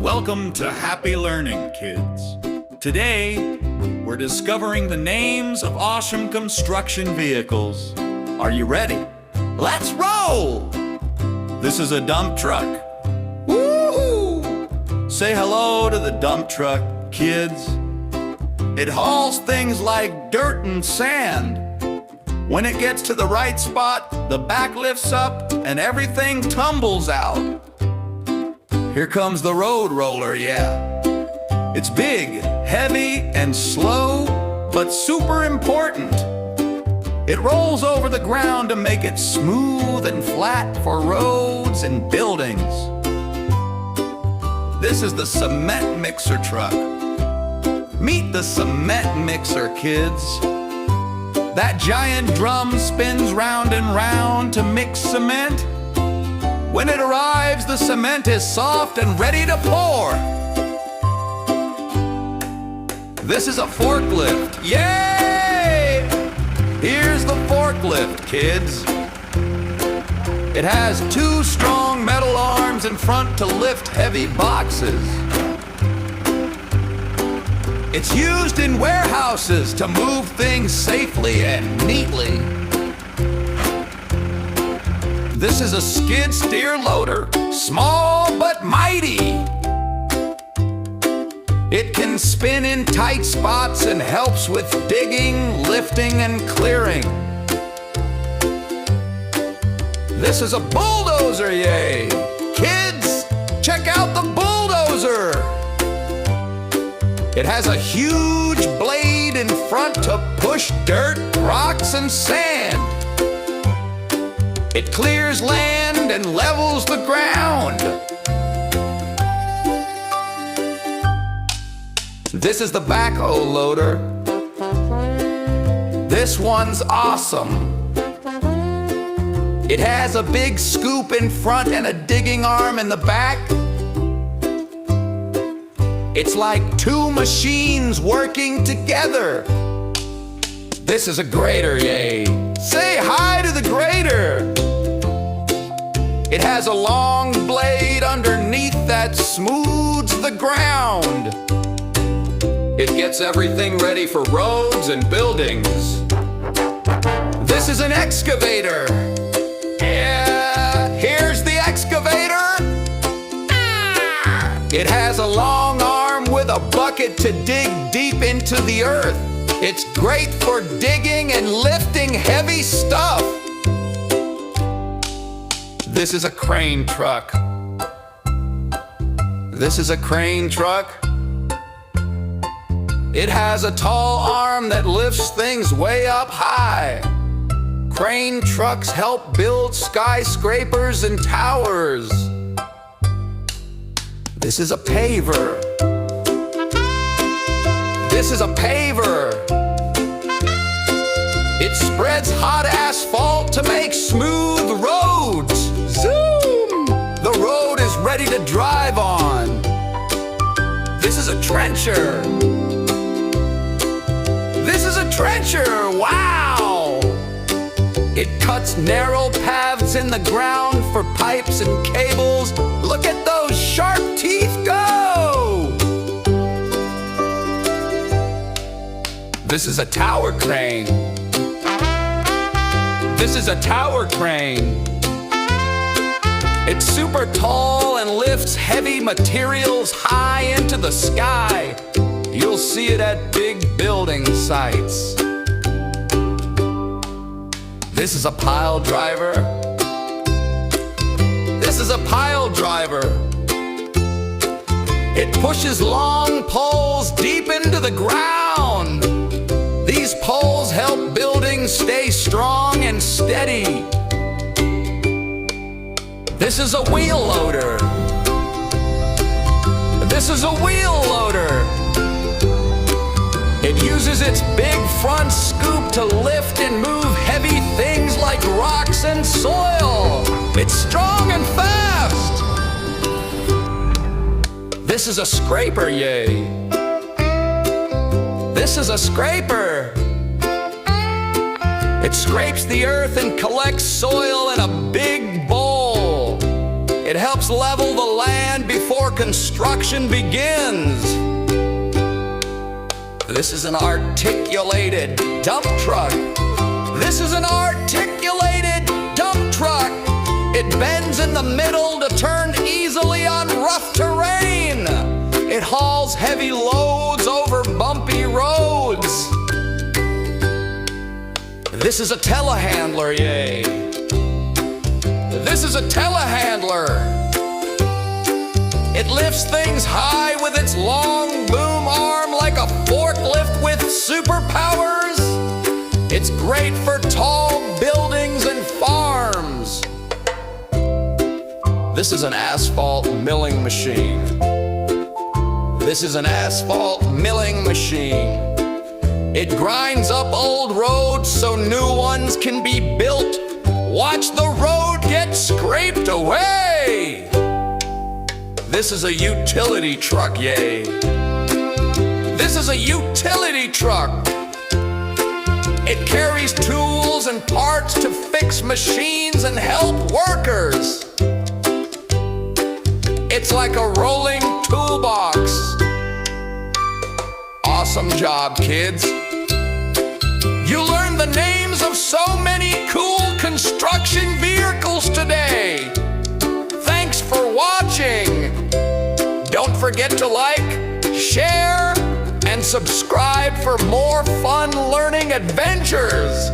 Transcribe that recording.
Welcome to Happy Learning, kids. Today, we're discovering the names of awesome construction vehicles. Are you ready? Let's roll! This is a dump truck. Woo-hoo! Say hello to the dump truck, kids. It hauls things like dirt and sand. When it gets to the right spot, the back lifts up and everything tumbles out. Here comes the road roller, yeah. It's big, heavy, and slow, but super important. It rolls over the ground to make it smooth and flat for roads and buildings. This is the cement mixer truck. Meet the cement mixer, kids. That giant drum spins round and round to mix cement. When it arrives, the cement is soft and ready to pour. This is a forklift. Yay! Here's the forklift, kids. It has two strong metal arms in front to lift heavy boxes. It's used in warehouses to move things safely and neatly. This is a skid steer loader, small but mighty. It can spin in tight spots and helps with digging, lifting, and clearing. This is a bulldozer, yay! Kids, check out the bulldozer! It has a huge blade in front to push dirt, rocks, and sand. It clears land and levels the ground. This is the backhoe loader. This one's awesome. It has a big scoop in front and a digging arm in the back. It's like two machines working together. This is a grater, yay! Say hi to the grater! It has a long blade underneath that smooths the ground. It gets everything ready for roads and buildings. This is an excavator. Yeah, here's the excavator. It has a long arm with a bucket to dig deep into the earth. It's great for digging and lifting heavy stuff. This is a crane truck. This is a crane truck. It has a tall arm that lifts things way up high. Crane trucks help build skyscrapers and towers. This is a paver. This is a paver. It spreads hot asphalt to make smooth roads. Zoom! The road is ready to drive on. This is a trencher. This is a trencher. Wow! It cuts narrow paths in the ground for pipes and cables. Look at those sharp teeth go! This is a tower crane. This is a tower crane. It's super tall and lifts heavy materials high into the sky. You'll see it at big building sites. This is a pile driver. This is a pile driver. It pushes long poles deep into the ground. These poles help buildings stay strong and steady. This is a wheel loader. This is a wheel loader. It uses its big front scoop to lift and move heavy things like rocks and soil. It's strong and fast. This is a scraper, yay. This is a scraper. It scrapes the earth and collects soil in a big bowl. It helps level the land before before construction begins. This is an articulated dump truck. This is an articulated dump truck. It bends in the middle to turn easily on rough terrain. It hauls heavy loads over bumpy roads. This is a telehandler, yay. This is a telehandler. It lifts things high with its long boom arm like a forklift with superpowers. It's great for tall buildings and farms. This is an asphalt milling machine. This is an asphalt milling machine. It grinds up old roads so new ones can be built. Watch the road get scraped away. This is a utility truck, yay. This is a utility truck. It carries tools and parts to fix machines and help workers. It's like a rolling toolbox. Awesome job, kids. You learned the names of so many cool construction vehicles today. Thanks for watching. Don't forget to like, share, and subscribe for more fun learning adventures.